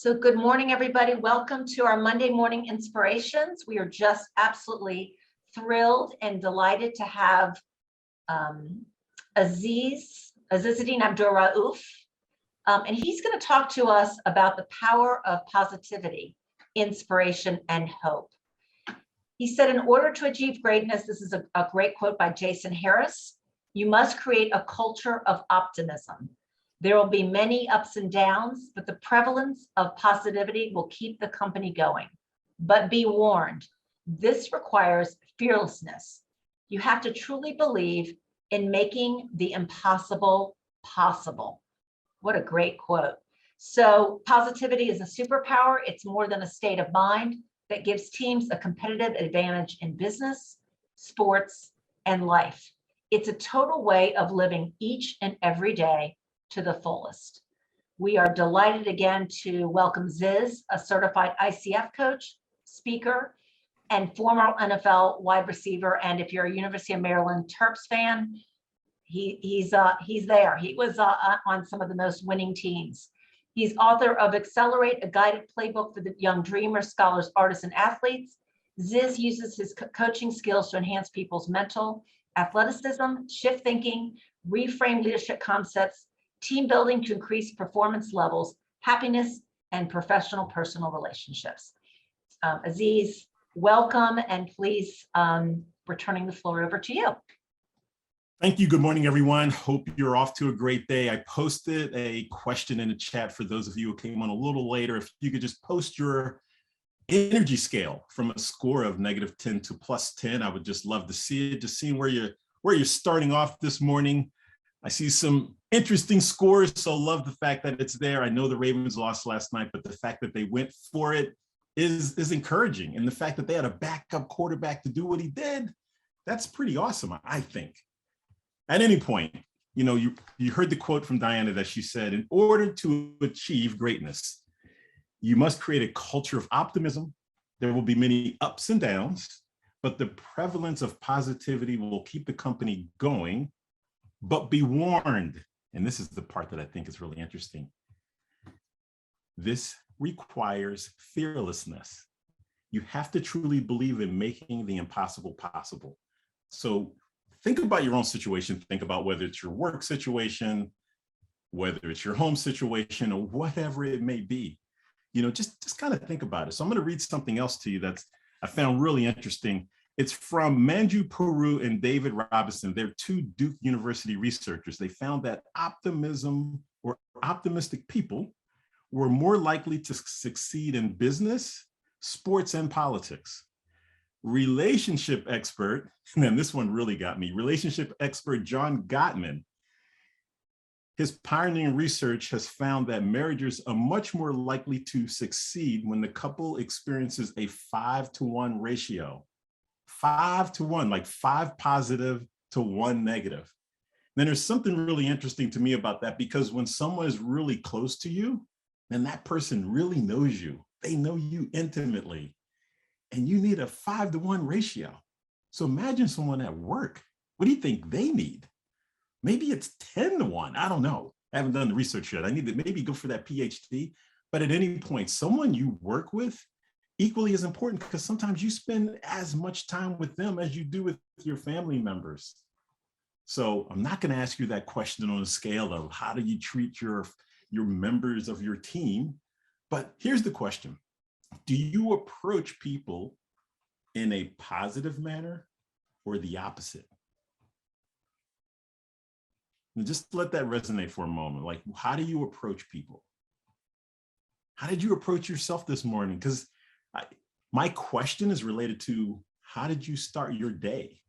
So good morning, everybody. Welcome to our Monday morning inspirations. We are just absolutely thrilled and delighted to have Azizadin Abdur-Raoof. And he's going to talk to us about the power of positivity, inspiration, and hope. He said, in order to achieve greatness, this is a great quote by Jason Harris, you must create a culture of optimism. There will be many ups and downs, but the prevalence of positivity will keep the company going. But be warned, this requires fearlessness. You have to truly believe in making the impossible possible. What a great quote. So positivity is a superpower. It's more than a state of mind that gives teams a competitive advantage in business, sports, and life. It's a total way of living each and every day to the fullest. We are delighted again to welcome Ziz, a certified ICF coach, speaker, and former NFL wide receiver. And if you're a University of Maryland Terps fan, he's there. He was on some of the most winning teams. He's author of Accelerate, a Guided Playbook for the Young Dreamers, Scholars, Artists, and Athletes. Ziz uses his coaching skills to enhance people's mental athleticism, shift thinking, reframe leadership concepts, team building to increase performance levels, happiness, and professional personal relationships. Aziz, welcome, and please, returning the floor over to you. Thank you. Good morning, everyone. Hope you're off to a great day. I posted a question in the chat for those of you who came on a little later. If you could just post your energy scale from a score of -10 to +10, I would just love to see it. Just seeing where you're starting off this morning. I see some interesting scores, so love the fact that it's there. I know the Ravens lost last night, but the fact that they went for it is encouraging. And the fact that they had a backup quarterback to do what he did, that's pretty awesome, I think. At any point, you heard the quote from Diana that she said, in order to achieve greatness, you must create a culture of optimism. There will be many ups and downs, but the prevalence of positivity will keep the company going. But be warned, and this is the part that I think is really interesting. This requires fearlessness. You have to truly believe in making the impossible possible. So think about your own situation. Think about whether it's your work situation, whether it's your home situation, or whatever it may be. Just kind of think about it. So I'm going to read something else to you that's I found really interesting. It's from Manju Puru and David Robinson. They're two Duke University researchers. They found that optimism or optimistic people were more likely to succeed in business, sports, and politics. Relationship expert, and then this one really got me, relationship expert John Gottman, his pioneering research has found that marriages are much more likely to succeed when the couple experiences a 5-to-1 ratio. 5-to-1, like 5 positive to 1 negative. Then there's something really interesting to me about that, because when someone is really close to you, then that person really knows you. They know you intimately, and you need a 5-to-1 ratio. So imagine someone at work. What do you think they need? Maybe it's 10-to-1. I don't know. I haven't done the research yet. I need to maybe go for that PhD. But at any point, someone you work with equally as important, because sometimes you spend as much time with them as you do with your family members. So I'm not going to ask you that question on a scale of how do you treat your members of your team, but here's the question. Do you approach people in a positive manner or the opposite? And just let that resonate for a moment. Like, how do you approach people? How did you approach yourself this morning? Because my question is related to, how did you start your day?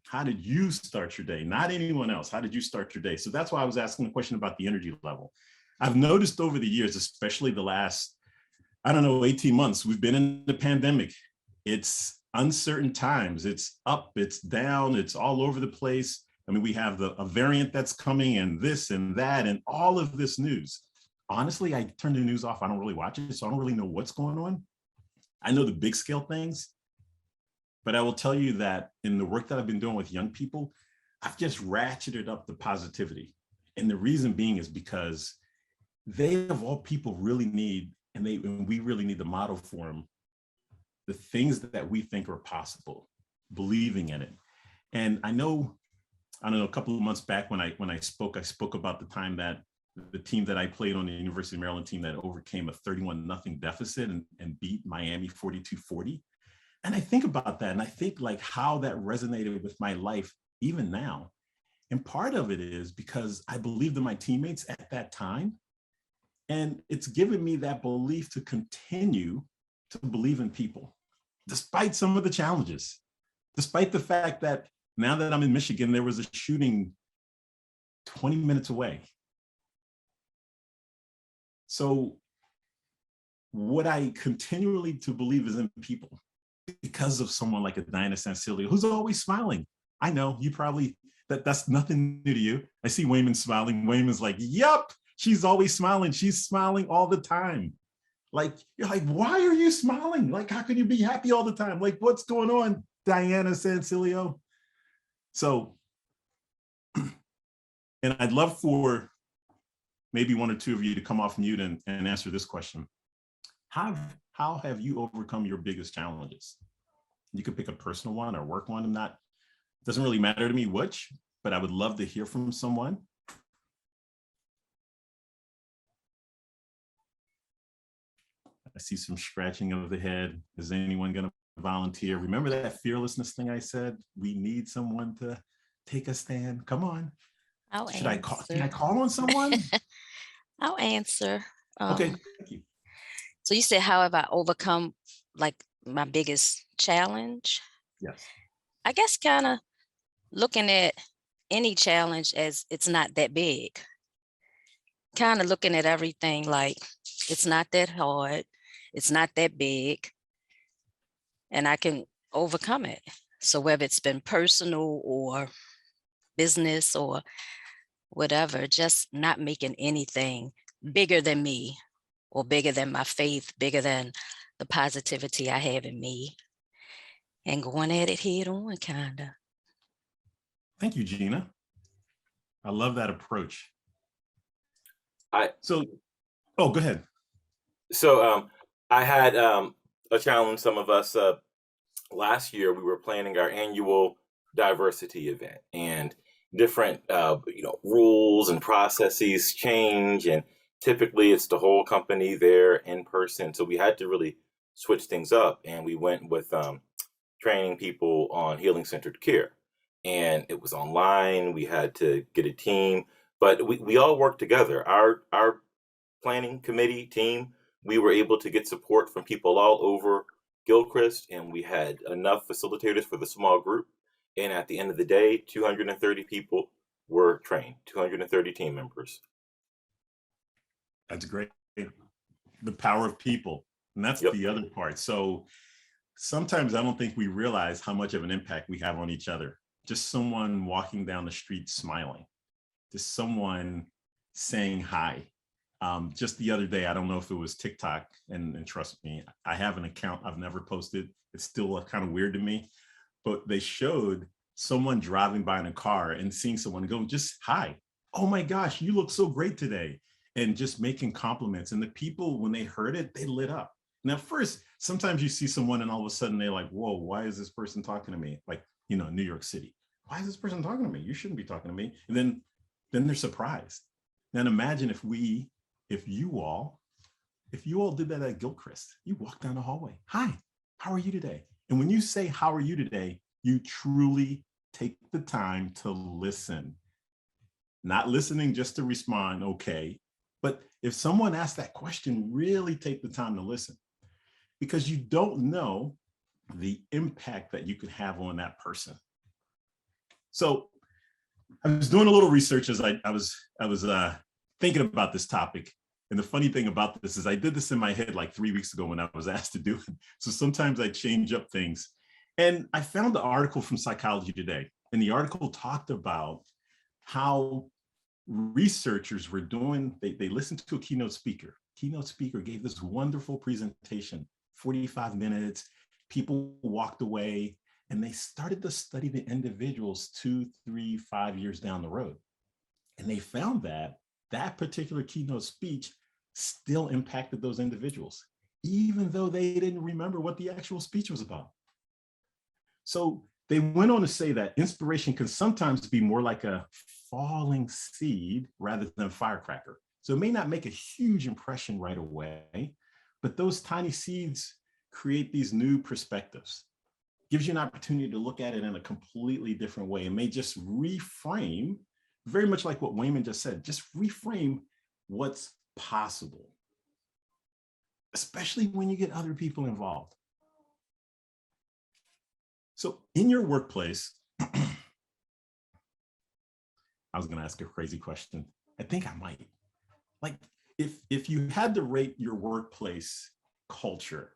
How did you start your day? Not anyone else. How did you start your day? So that's why I was asking the question about the energy level. I've noticed over the years, especially the last, 18 months, we've been in the pandemic. It's uncertain times. It's up, it's down, it's all over the place. We have a variant that's coming, and this and that, and all of this news. Honestly, I turn the news off. I don't really watch it, so I don't really know what's going on. I know the big scale things, but I will tell you that in the work that I've been doing with young people, I've just ratcheted up the positivity. And the reason being is because they, of all people, really need and we really need to model for them the things that we think are possible, believing in it. And I don't know, a couple of months back when I spoke about the time that the team that I played on, the University of Maryland team, that overcame a 31-0 deficit and beat Miami 42-40. And I think about that, and I think like how that resonated with my life even now. And part of it is because I believed in my teammates at that time. And it's given me that belief to continue to believe in people, despite some of the challenges, despite the fact that now that I'm in Michigan, there was a shooting 20 minutes away. So what I continually to believe is in people because of someone like a Diana Sancilio, who's always smiling. I know you probably, that's nothing new to you. I see Wayman smiling. Wayman's like, yep, she's always smiling. She's smiling all the time. Like, you're like, why are you smiling? Like, how can you be happy all the time? Like, what's going on, Diana Sancilio? So, and I'd love for maybe one or two of you to come off mute and answer this question. How have you overcome your biggest challenges? You could pick a personal one or work one. Doesn't really matter to me which, but I would love to hear from someone. I see some scratching of the head. Is anyone going to volunteer? Remember that fearlessness thing I said? We need someone to take a stand. Come on. Can I call on someone? I'll answer. Okay, thank you. So you said, how have I overcome like my biggest challenge? Yes. I guess kind of looking at any challenge as it's not that big. Kind of looking at everything like it's not that hard, it's not that big, and I can overcome it. So whether it's been personal or business or whatever, just not making anything bigger than me or bigger than my faith, bigger than the positivity I have in me, and going at it head on, kind of. Thank you, Gina. I love that approach. Go ahead. So I had a challenge. Some of us last year, we were planning our annual diversity event, and different rules and processes change, and typically it's the whole company there in person. So we had to really switch things up, and we went with training people on healing-centered care, and it was online. We had to get a team, but we all worked together. Our planning committee team, we were able to get support from people all over Gilchrist, and we had enough facilitators for the small group. And at the end of the day, 230 people were trained, 230 team members. That's great. The power of people. And that's the other part. So sometimes I don't think we realize how much of an impact we have on each other. Just someone walking down the street smiling, just someone saying hi. Just the other day, I don't know if it was TikTok, and trust me, I have an account I've never posted. It's still kind of weird to me, but they showed someone driving by in a car and seeing someone go, just hi. Oh my gosh, you look so great today. And just making compliments. And the people, when they heard it, they lit up. Now, first, sometimes you see someone and all of a sudden they're like, whoa, why is this person talking to me? Like, New York City. Why is this person talking to me? You shouldn't be talking to me. And then they're surprised. Now imagine if you all did that at Gilchrist. You walk down the hallway. Hi, how are you today? And when you say, how are you today? You truly take the time to listen. Not listening just to respond, okay. But if someone asks that question, really take the time to listen, because you don't know the impact that you could have on that person. So I was doing a little research as I was thinking about this topic. And the funny thing about this is I did this in my head like 3 weeks ago when I was asked to do it. So sometimes I change up things. And I found the article from Psychology Today. And the article talked about how researchers were doing, they listened to a keynote speaker. Keynote speaker gave this wonderful presentation, 45 minutes. People walked away and they started to study the individuals 2, 3, 5 years down the road. And they found that that particular keynote speech still impacted those individuals, even though they didn't remember what the actual speech was about. So they went on to say that inspiration can sometimes be more like a falling seed rather than a firecracker. So it may not make a huge impression right away, but those tiny seeds create these new perspectives. Gives you an opportunity to look at it in a completely different way. It may just reframe, very much like what Wayman just said, just reframe what's possible, especially when you get other people involved. So in your workplace, I was going to ask a crazy question. I think I might. Like, if you had to rate your workplace culture,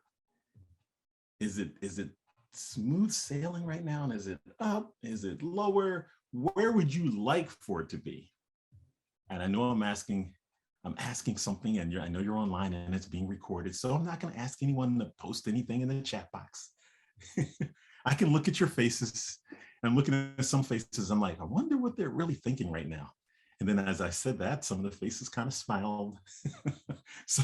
is it smooth sailing right now? And is it up? Is it lower? Where would you like for it to be? And I know I'm asking something, and I know you're online and it's being recorded, so I'm not going to ask anyone to post anything in the chat box. I can look at your faces. I'm looking at some faces. I'm like, I wonder what they're really thinking right now. And then as I said that, some of the faces kind of smiled. So,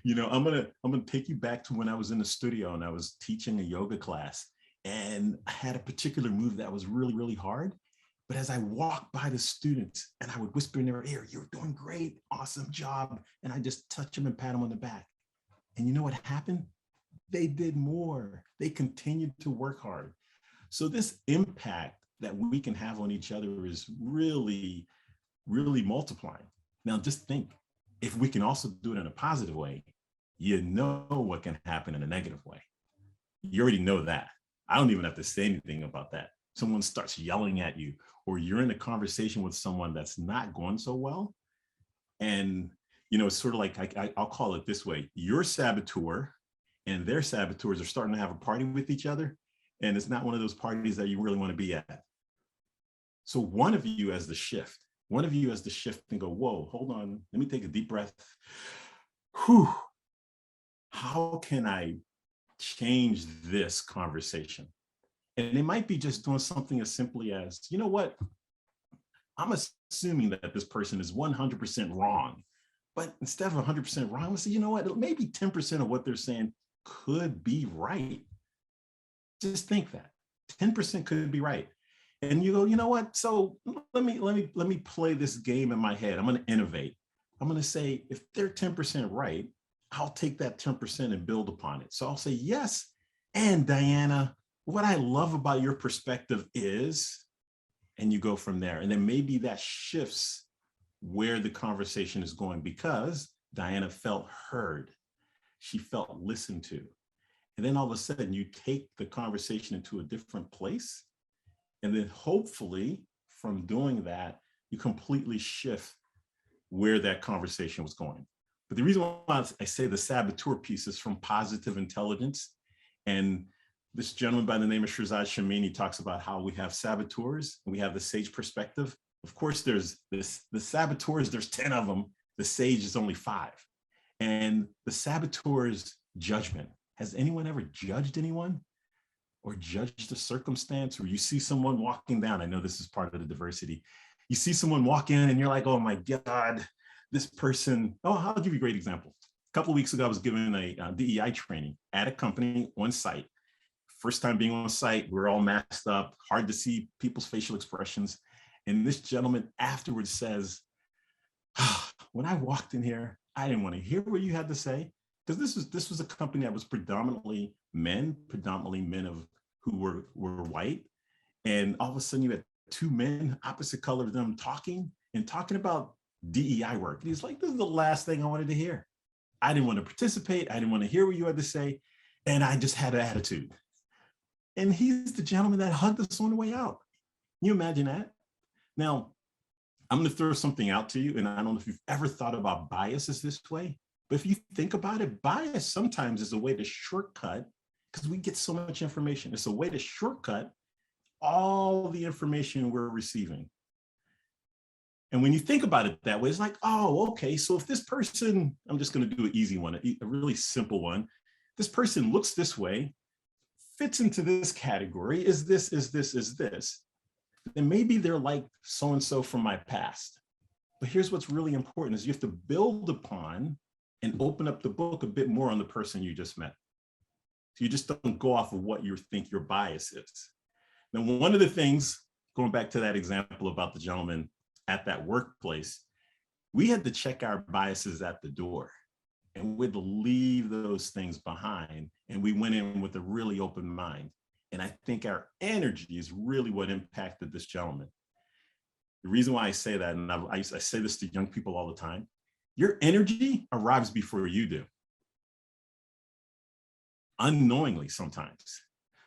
I'm gonna take you back to when I was in the studio and I was teaching a yoga class, and I had a particular move that was really, really hard. But as I walked by the students and I would whisper in their ear, "You're doing great, awesome job." And I just touch them and pat them on the back. And you know what happened? They did more. They continued to work hard. So this impact that we can have on each other is really, really multiplying. Now, just think, if we can also do it in a positive way, you know what can happen in a negative way. You already know that. I don't even have to say anything about that. Someone starts yelling at you, or you're in a conversation with someone that's not going so well. And, it's sort of like, I'll call it this way. Your saboteur and their saboteurs are starting to have a party with each other. And it's not one of those parties that you really want to be at. So one of you has the shift. One of you has the shift and go, whoa, hold on. Let me take a deep breath. Whew. How can I change this conversation? And it might be just doing something as simply as, you know what? I'm assuming that this person is 100% wrong. But instead of 100% wrong, let's say, you know what? Maybe 10% of what they're saying could be right. Just think that 10% could be right. And you go, you know what? So let me play this game in my head. I'm going to innovate. I'm going to say, if they're 10% right, I'll take that 10% and build upon it. So I'll say, yes. And Diana, what I love about your perspective is, and you go from there. And then maybe that shifts where the conversation is going, because Diana felt heard. She felt listened to. And then all of a sudden you take the conversation into a different place. And then hopefully from doing that, you completely shift where that conversation was going. But the reason why I say the saboteur piece is from positive intelligence. And this gentleman by the name of Shirzad Chamine talks about how we have saboteurs and we have the sage perspective. Of course, there's the saboteurs, there's 10 of them. The sage is only 5. And the saboteur's judgment. Has anyone ever judged anyone or judged a circumstance where you see someone walking down? I know this is part of the diversity. You see someone walk in and you're like, oh my God, this person. Oh, I'll give you a great example. A couple of weeks ago, I was given a DEI training at a company on site. First time being on site, we're all masked up, hard to see people's facial expressions. And this gentleman afterwards says, when I walked in here, I didn't want to hear what you had to say, because this was a company that was predominantly men of who were white. And all of a sudden you had 2 men, opposite color of them, talking about DEI work. And he's like, this is the last thing I wanted to hear. I didn't want to participate. I didn't want to hear what you had to say. And I just had an attitude. And he's the gentleman that hugged us on the way out. Can you imagine that? Now, I'm going to throw something out to you. And I don't know if you've ever thought about biases this way, but if you think about it, bias sometimes is a way to shortcut, because we get so much information. It's a way to shortcut all the information we're receiving. And when you think about it that way, it's like, oh, okay, so if this person, I'm just going to do an easy one, a really simple one. This person looks this way, fits into this category, is this, then maybe they're like so-and-so from my past. But here's what's really important is you have to build upon and open up the book a bit more on the person you just met. So you just don't go off of what you think your bias is. Now, one of the things, going back to that example about the gentleman at that workplace, we had to check our biases at the door, and we'd leave those things behind. And we went in with a really open mind. And I think our energy is really what impacted this gentleman. The reason why I say that, and I say this to young people all the time, your energy arrives before you do. Unknowingly sometimes.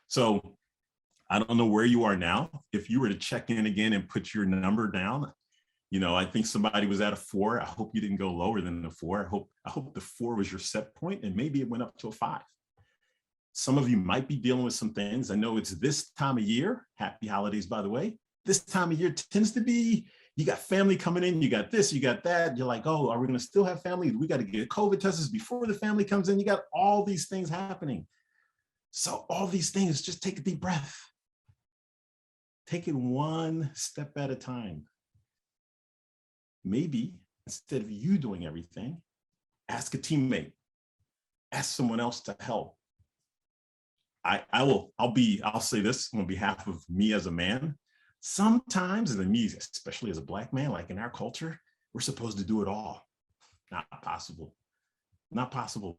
So I don't know where you are now. If you were to check in again and put your number down, I think somebody was at a 4. I hope you didn't go lower than a 4. I hope the 4 was your set point, and maybe it went up to a 5. Some of you might be dealing with some things. I know it's this time of year. Happy holidays, by the way. This time of year tends to be, you got family coming in, you got this, you got that. You're like, oh, are we going to still have family? We got to get COVID tests before the family comes in. You got all these things happening. So all these things, just take a deep breath. Take it one step at a time. Maybe instead of you doing everything, ask a teammate, ask someone else to help. I'll say this on behalf of me as a man. Sometimes, and me, especially as a Black man, like in our culture, we're supposed to do it all. Not possible. Not possible.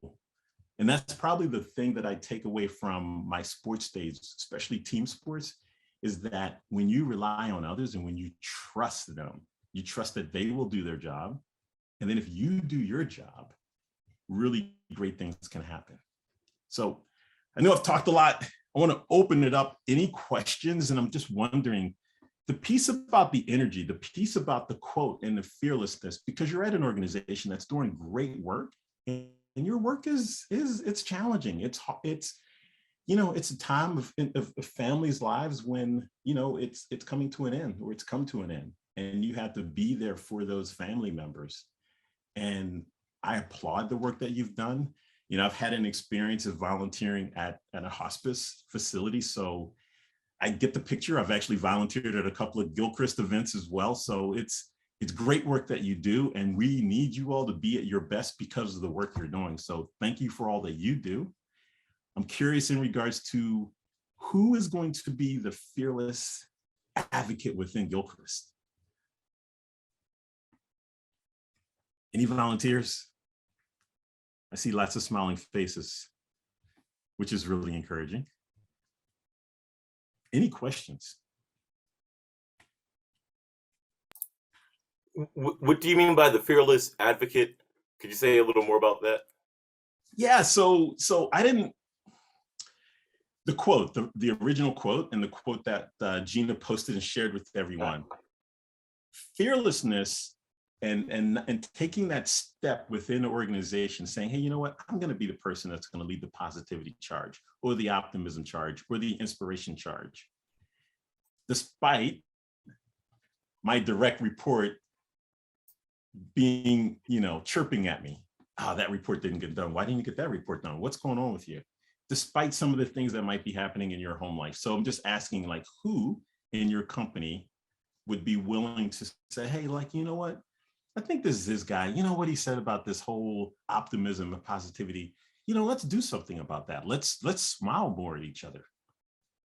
And that's probably the thing that I take away from my sports days, especially team sports, is that when you rely on others and when you trust them, you trust that they will do their job. And then if you do your job, really great things can happen. So I know I've talked a lot. I want to open it up. Any questions? And I'm just wondering, the piece about the energy, the piece about the quote and the fearlessness, because you're at an organization that's doing great work, and your work is it's challenging. It's a time of families' lives when it's coming to an end, or it's come to an end, and you have to be there for those family members. And I applaud the work that you've done. I've had an experience of volunteering at a hospice facility, so I get the picture. I've actually volunteered at a couple of Gilchrist events as well. So it's great work that you do, and we need you all to be at your best because of the work you're doing. So thank you for all that you do. I'm curious in regards to who is going to be the fearless advocate within Gilchrist. Any volunteers? I see lots of smiling faces, which is really encouraging. Any questions? What do you mean by the fearless advocate? Could you say a little more about that? Yeah, so I didn't, the quote, the original quote, and the quote that Gina posted and shared with everyone. Fearlessness and taking that step within the organization, saying, hey, you know what, I'm going to be the person that's going to lead the positivity charge, or the optimism charge, or the inspiration charge. Despite my direct report being, chirping at me, that report didn't get done. Why didn't you get that report done? What's going on with you? Despite some of the things that might be happening in your home life. So I'm just asking, who in your company would be willing to say, hey, you know what? I think this is this guy. You know what he said about this whole optimism and positivity. Let's do something about that. Let's smile more at each other.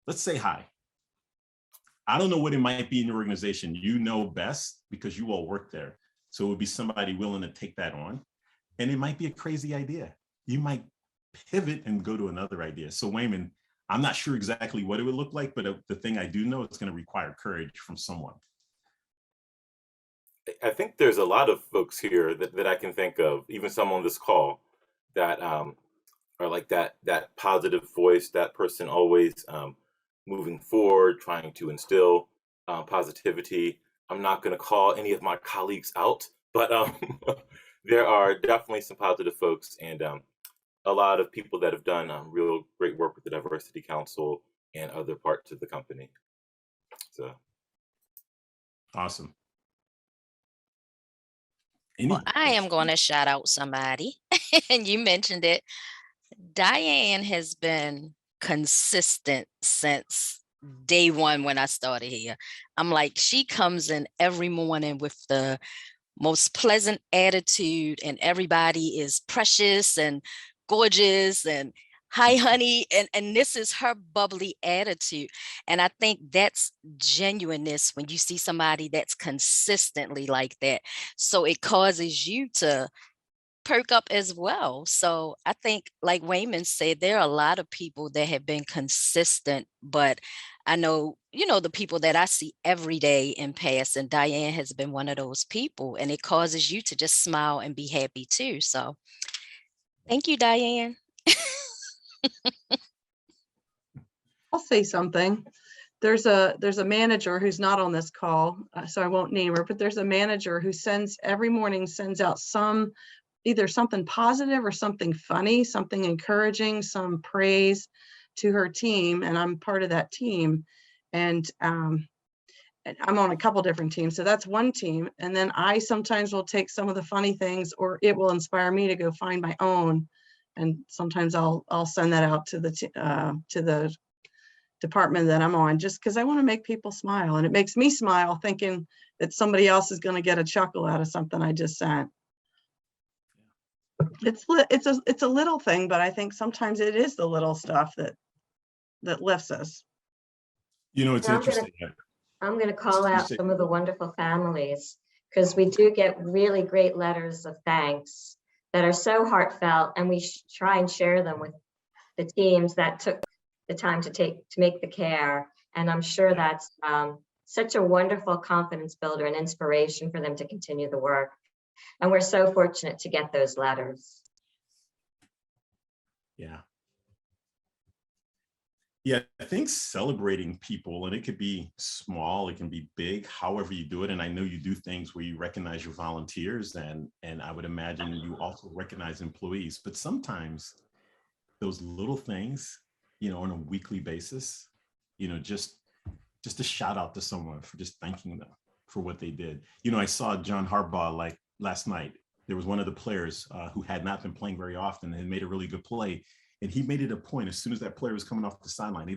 Let's say hi. I don't know what it might be in your organization. You know best because you all work there. So it would be somebody willing to take that on. And it might be a crazy idea. You might pivot and go to another idea. So Wayman, I'm not sure exactly what it would look like, but the thing I do know, it's going to require courage from someone. I think there's a lot of folks here that I can think of, even some on this call, that are like that positive voice, that person always moving forward, trying to instill positivity. I'm not going to call any of my colleagues out, but there are definitely some positive folks, and a lot of people that have done real great work with the Diversity Council and other parts of the company. So awesome. Well, I am going to shout out somebody, and you mentioned it. Diane has been consistent since day one when I started here. I'm like, she comes in every morning with the most pleasant attitude, and everybody is precious and gorgeous and hi honey, and this is her bubbly attitude. And I think that's genuineness when you see somebody that's consistently like that. So it causes you to perk up as well. So I think, like Wayman said, there are a lot of people that have been consistent, but I know, the people that I see every day in pass, and Diane has been one of those people, and it causes you to just smile and be happy too. So thank you, Diane. I'll say something. There's a manager who's not on this call, so I won't name her, but there's a manager who every morning sends out either something positive or something funny, something encouraging, some praise to her team. And I'm part of that team. And I'm on a couple different teams. So that's one team. And then I sometimes will take some of the funny things, or it will inspire me to go find my own. And sometimes I'll send that out to the department that I'm on, just because I want to make people smile. And it makes me smile thinking that somebody else is going to get a chuckle out of something I just sent. It's a little thing, but I think sometimes it is the little stuff that lifts us. It's interesting. I'm going to call out some of the wonderful families, because we do get really great letters of thanks that are so heartfelt, and we try and share them with the teams that took the time to make the care. And I'm sure that's such a wonderful confidence builder and inspiration for them to continue the work. And we're so fortunate to get those letters. Yeah. Yeah, I think celebrating people, and it could be small, it can be big, however you do it. And I know you do things where you recognize your volunteers, and I would imagine you also recognize employees. But sometimes those little things, on a weekly basis, just a shout out to someone for just thanking them for what they did. I saw John Harbaugh last night. There was one of the players who had not been playing very often and made a really good play. And he made it a point, as soon as that player was coming off the sideline, he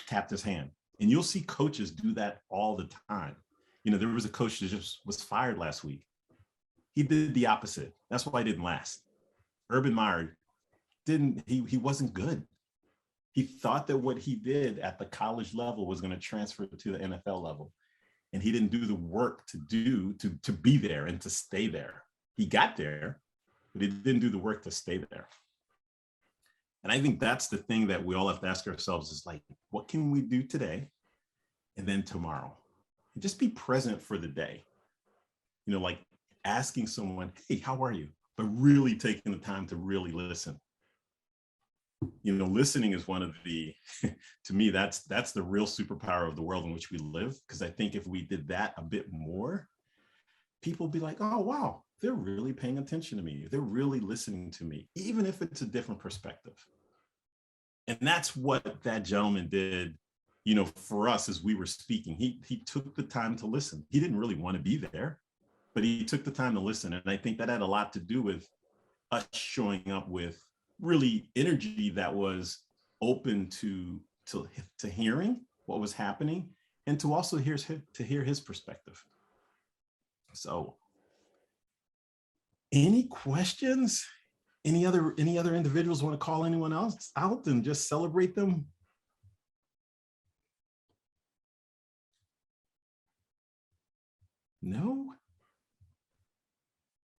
tapped his hand. And you'll see coaches do that all the time. There was a coach that just was fired last week. He did the opposite. That's why he didn't last. Urban Meyer he wasn't good. He thought that what he did at the college level was going to transfer to the NFL level. And he didn't do the work to be there and to stay there. He got there, but he didn't do the work to stay there. And I think that's the thing that we all have to ask ourselves is what can we do today and then tomorrow? And just be present for the day. Asking someone, hey, how are you? But really taking the time to really listen. Listening is one of the, to me, that's the real superpower of the world in which we live. Because I think if we did that a bit more, people would be like, oh, wow, they're really paying attention to me. They're really listening to me, even if it's a different perspective. And that's what that gentleman did, for us as we were speaking. He took the time to listen. He didn't really want to be there, but he took the time to listen. And I think that had a lot to do with us showing up with really energy that was open to hearing what was happening, and to also hear his perspective. So, any questions? Any other individuals want to call anyone else out and just celebrate them? No?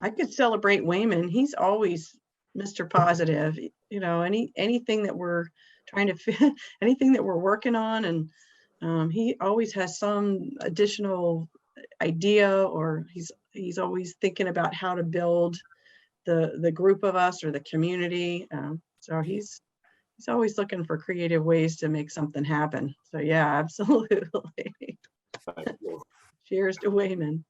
I could celebrate Wayman. He's always Mr. Positive. Anything that we're trying to anything that we're working on, and he always has some additional idea, or he's always thinking about how to build the group of us or the community. So he's always looking for creative ways to make something happen. So yeah, absolutely. Cheers to Wayman.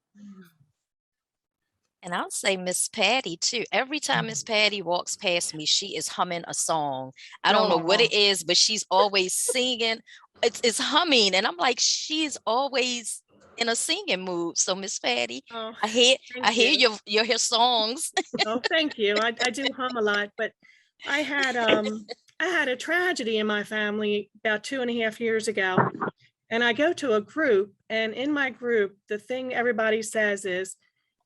And I'll say Miss Patty too. Every time Miss Patty walks past me, she is humming a song. I don't know what it is, but she's always singing. It's humming, and I'm like, she's always in a singing mood. So Miss Patty, I hear your songs. Oh, thank you. I do hum a lot, but I had a tragedy in my family about 2.5 years ago, and I go to a group, and in my group, the thing everybody says is,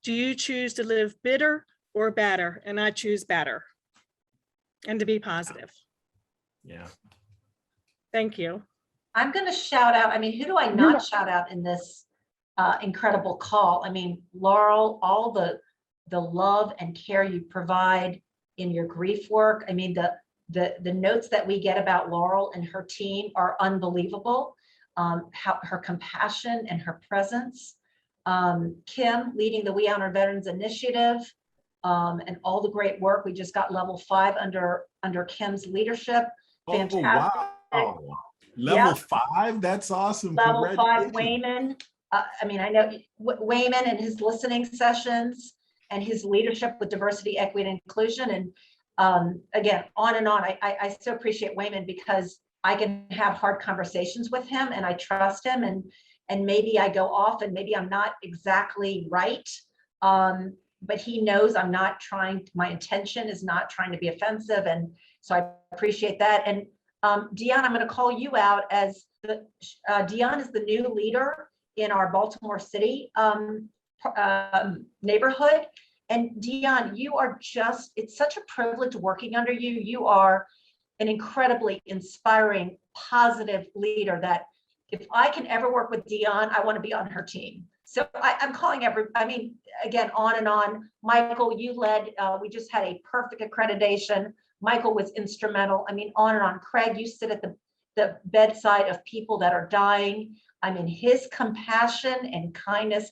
Do you choose to live bitter or better? And I choose better. And to be positive. Yeah. Thank you. I'm going to shout out, I mean, who do I not shout out in this incredible call? I mean, Laurel, all the love and care you provide in your grief work. I mean, the notes that we get about Laurel and her team are unbelievable. How her compassion and her presence. Kim leading the We Honor Veterans Initiative, and all the great work. We just got level 5 under Kim's leadership. Fantastic. Oh, wow. Level 5? That's awesome. Level 5 Congratulations. Wayman. I mean, I know Wayman and his listening sessions and his leadership with diversity, equity, and inclusion. And again, on and on. I so appreciate Wayman because I can have hard conversations with him and I trust him, and maybe I go off and maybe I'm not exactly right. But he knows I'm not trying, my intention is not trying to be offensive. And so I appreciate that. And Dion, I'm going to call you out as Dion is the new leader in our Baltimore City neighborhood. And Dion, you are just, it's such a privilege working under you. You are an incredibly inspiring, positive leader that if I can ever work with Dion, I want to be on her team. So I'm calling I mean, again, on and on. Michael, you led, we just had a perfect accreditation. Michael was instrumental. I mean, on and on. Craig, you sit at the bedside of people that are dying. I mean, his compassion and kindness.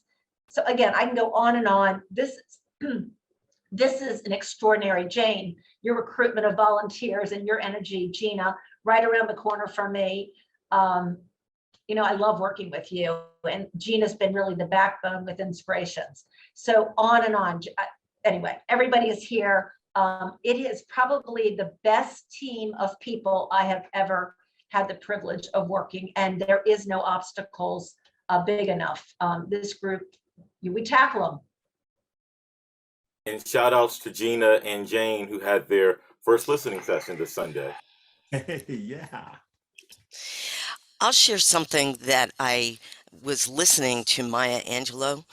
So again, I can go on and on. This is an extraordinary, Jane, your recruitment of volunteers and your energy, Gina, right around the corner from me. You know, I love working with you, and Gina's been really the backbone with Inspirations. So on and on. Anyway, everybody is here. It is probably the best team of people I have ever had the privilege of working, and there is no obstacles big enough. This group, we tackle them. And shout outs to Gina and Jane who had their first listening session this Sunday. Hey, yeah. I'll share something that I was listening to Maya Angelou,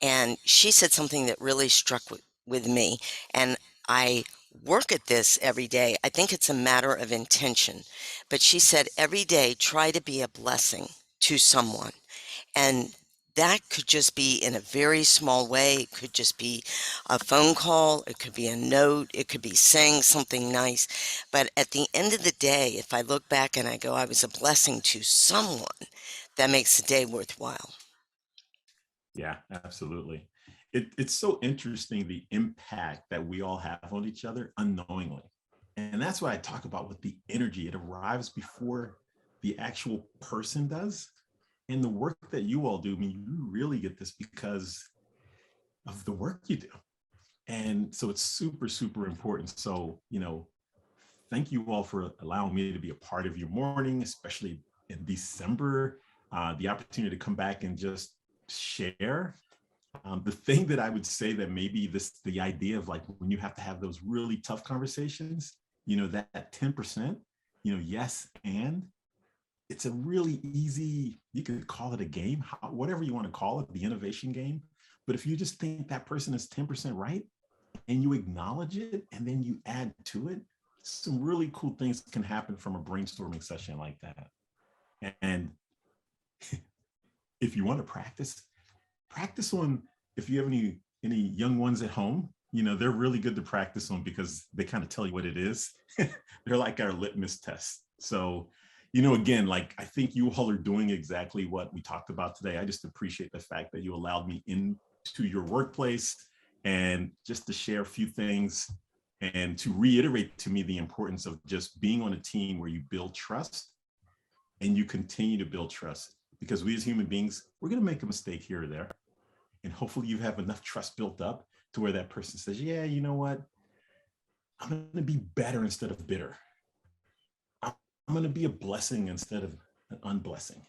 and she said something that really struck with me. And I work at this every day. I think it's a matter of intention. But she said, every day, try to be a blessing to someone. And that could just be in a very small way. It could just be a phone call. It could be a note. It could be saying something nice. But at the end of the day, if I look back and I go, I was a blessing to someone, that makes the day worthwhile. Yeah, absolutely. It's so interesting, the impact that we all have on each other unknowingly. And that's why I talk about with the energy. It arrives before the actual person does. And the work that you all do, I mean, you really get this because of the work you do. And so it's super, super important. So, you know, thank you all for allowing me to be a part of your morning, especially in December, the opportunity to come back and just share. The thing that I would say that maybe the idea of like when you have to have those really tough conversations, you know, that 10%, you know, yes, and it's a really easy, you could call it a game, whatever you want to call it, the innovation game. But if you just think that person is 10% right and you acknowledge it and then you add to it, some really cool things can happen from a brainstorming session like that. And if you want to practice on, if you have any young ones at home, you know, they're really good to practice on because they kind of tell you what it is. They're like our litmus test. So, you know, again, like, I think you all are doing exactly what we talked about today. I just appreciate the fact that you allowed me into your workplace and just to share a few things and to reiterate to me the importance of just being on a team where you build trust and you continue to build trust, because we as human beings, we're going to make a mistake here or there. And hopefully you have enough trust built up to where that person says, yeah, you know what? I'm going to be better instead of bitter. I'm going to be a blessing instead of an unblessing.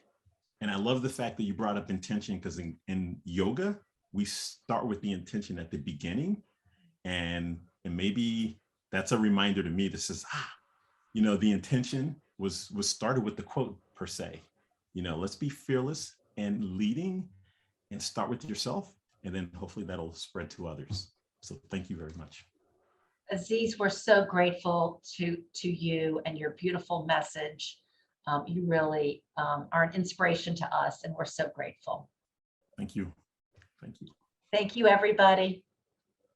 And I love the fact that you brought up intention, because in yoga, we start with the intention at the beginning. And maybe that's a reminder to me that says, you know, the intention was started with the quote per se, you know, let's be fearless and leading and start with yourself. and then hopefully that'll spread to others. So thank you very much. Aziz, we're so grateful to you and your beautiful message. You really are an inspiration to us, and we're so grateful. Thank you. Thank you. Thank you, everybody.